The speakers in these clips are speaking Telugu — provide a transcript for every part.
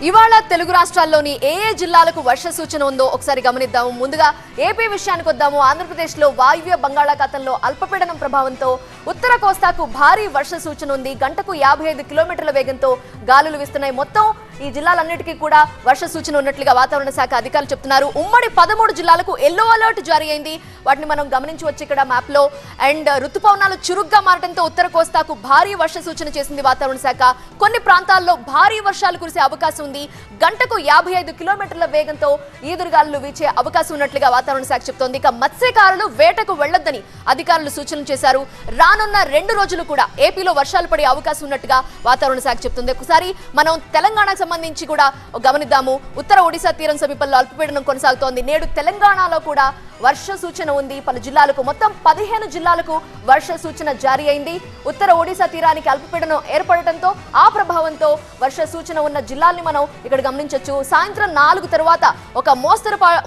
ఇవాళ తెలుగు రాష్ట్రాల్లోని ఏ జిల్లాలకు వర్ష సూచన ఉందో ఒకసారి గమనిద్దాము. ముందుగా ఏపీ విషయానికి వద్దాము. ఆంధ్రప్రదేశ్లో వాయువ్య బంగాళాఖాతంలో అల్పపీడనం ప్రభావంతో ఉత్తర కోస్తాకు భారీ వర్ష సూచన ఉంది. గంటకు 55 కిలోమీటర్ల వేగంతో గాలులు వీస్తున్నాయి. మొత్తం ఈ జిల్లాలన్నిటికీ కూడా వర్ష సూచన ఉన్నట్లుగా వాతావరణ శాఖ అధికారులు చెప్తున్నారు. ఉమ్మడి 13 జిల్లాలకు ఎల్లో అలర్ట్ జారీ అయింది. వాటిని మనం గమనించవచ్చు ఇక్కడ మ్యాప్ లో. అండ్ రుతుపవనాలు చురుగ్గా మారడంతో ఉత్తర కోస్తాకు భారీ వర్ష సూచన చేసింది వాతావరణ శాఖ. కొన్ని ప్రాంతాల్లో భారీ వర్షాలు కురిసే అవకాశం ఉంది. గంటకు 55 కిలోమీటర్ల వేగంతో ఈదురుగాలులు వీచే అవకాశం ఉన్నట్లుగా వాతావరణ శాఖ చెప్తోంది. ఇక మత్స్యకారులు వేటకు వెళ్లొద్దని అధికారులు సూచనలు చేశారు. రానున్న 2 రోజులు కూడా ఏపీలో వర్షాలు పడే అవకాశం ఉన్నట్టుగా వాతావరణ శాఖ చెప్తుంది. ఒకసారి మనం తెలంగాణకు సంబంధించి కూడా గమనిద్దాము. ఉత్తర ఒడిశా తీరం సమీపంలో అల్పపీడనం కొనసాగుతోంది. నేడు తెలంగాణలో కూడా వర్ష సూచన ఉంది. పలు జిల్లాలకు మొత్తం 15 జిల్లాలకు వర్ష సూచన జారీ అయింది. ఉత్తర ఒడిశా తీరానికి అల్పపీడనం ఏర్పడటంతో ఆ ప్రభావంతో వర్ష సూచన ఉన్న జిల్లాల్ని మనం ఇక్కడ గమనించవచ్చు. సాయంత్రం 4 తర్వాత ఒక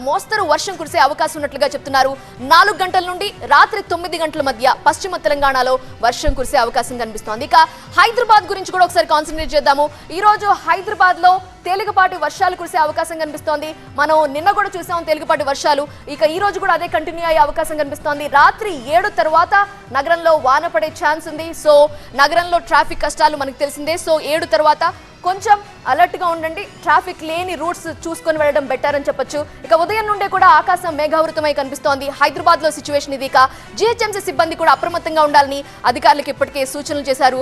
మోస్తరు వర్షం కురిసే అవకాశం ఉన్నట్లుగా చెప్తున్నారు. 4 గంటల నుండి రాత్రి 9 గంటల మధ్య పశ్చిమ తెలంగాణలో వర్షం కురిసే అవకాశం కనిపిస్తోంది. ఇక హైదరాబాద్ గురించి కూడా ఒకసారి కాన్సన్ట్రేట్ చేద్దాము. ఈ రోజు హైదరాబాద్ లో తేలికపాటి వర్షాలు కురిసే అవకాశం కనిపిస్తోంది. మనం నిన్న కూడా చూసాం తేలికపాటి వర్షాలు. ఇక ఈ రోజు కూడా అదే కంటిన్యూ అయ్యే అవకాశం కనిపిస్తోంది. రాత్రి 7 తర్వాత నగరంలో వాన పడే ఛాన్స్ ఉంది. సో నగరంలో ట్రాఫిక్ కష్టాలు మనకు తెలిసిందే. సో 7 తర్వాత కొంచెం అలర్ట్ గా ఉండండి. ట్రాఫిక్ లేని రూట్స్ చూసుకొని వెళ్ళడం బెటర్ అని చెప్పొచ్చు. ఇక ఉదయం నుండే కూడా ఆకాశం మేఘావృతమై కనిపిస్తోంది. హైదరాబాద్ లో సిచ్యువేషన్ ఇది. ఇక జిహెచ్ఎంసీ సిబ్బంది కూడా అప్రమత్తంగా ఉండాలని అధికారులకు ఇప్పటికే సూచనలు చేశారు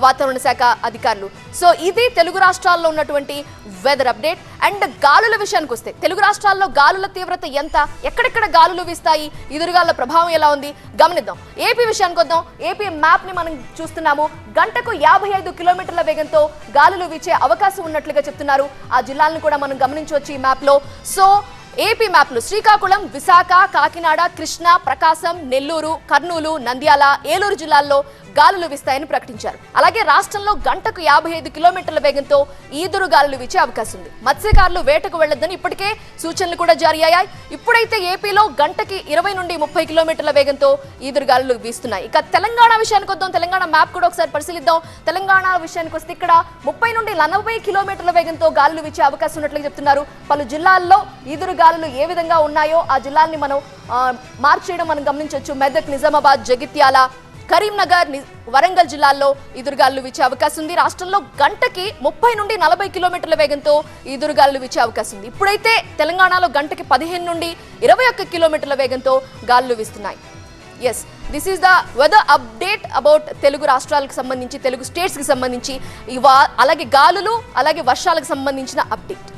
వాతావరణ శాఖ అధికారులు. సో ఇది తెలుగు రాష్ట్రాల్లో ఉన్నటువంటి వెదర్ అప్డేట్. అండ్ గాలుల విషయానికి వస్తే తెలుగు రాష్ట్రాల్లో గాలుల తీవ్రత ఎంత, ఎక్కడెక్కడ గాలులు వీస్తాయి, ఎదురుగాల ప్రభావం ఎలా ఉంది గమనిద్దాం. ఏపీ విషయానికి వద్దాం. ఏపీ మ్యాప్ ని మనం చూస్తున్నాము. గంటకు 55 కిలోమీటర్ల వేగంతో గాలులు వీచే అవకాశం ఉన్నట్లుగా చెప్తున్నారు. ఆ జిల్లాలను కూడా మనం గమనించవచ్చు ఈ మ్యాప్ లో. సో ఏపీ మ్యాప్ లో శ్రీకాకుళం, విశాఖ, కాకినాడ, కృష్ణా, ప్రకాశం, నెల్లూరు, కర్నూలు, నంద్యాల, ఏలూరు జిల్లాల్లో గాలులు వీస్తాయని ప్రకటించారు. అలాగే రాష్ట్రంలో గంటకు 55 కిలోమీటర్ల వేగంతో ఈదురు గాలులు వీచే అవకాశం ఉంది. మత్స్యకారులు వేటకు వెళ్లొద్దని ఇప్పటికే సూచనలు కూడా జారీ అయ్యాయి. ఇప్పుడైతే ఏపీలో గంటకి 20 నుండి 30 కిలోమీటర్ల వేగంతో ఈదురు గాలులు వీస్తున్నాయి. ఇక తెలంగాణ విషయానికి వద్దాం. తెలంగాణ మ్యాప్ కూడా ఒకసారి పరిశీలిద్దాం. తెలంగాణ విషయానికి వస్తే ఇక్కడ 30 నుండి 40 కిలోమీటర్ల వేగంతో గాలులు వీచే అవకాశం ఉన్నట్లుగా చెప్తున్నారు. పలు జిల్లాల్లో ఈదురు గాలులు ఏ విధంగా ఉన్నాయో ఆ జిల్లాల్ని మనం మార్చేయడం మనం గమనించవచ్చు. మెదక్, నిజామాబాద్, జగిత్యాల, కరీంనగర్, వరంగల్ జిల్లాల్లో ఈదురుగాలులు వీచే అవకాశం ఉంది. రాష్ట్రంలో గంటకి 30 నుండి 40 కిలోమీటర్ల వేగంతో ఈదురుగాలులు వీచే అవకాశం ఉంది. ఇప్పుడైతే తెలంగాణలో గంటకి 15 నుండి 21 కిలోమీటర్ల వేగంతో గాలులు వీస్తున్నాయి. Yes, this is the weather update about Telugu రాష్ట్రాలకు సంబంధించి, తెలుగు స్టేట్స్కి సంబంధించి అలాగే గాలులు అలాగే వర్షాలకు సంబంధించిన అప్డేట్.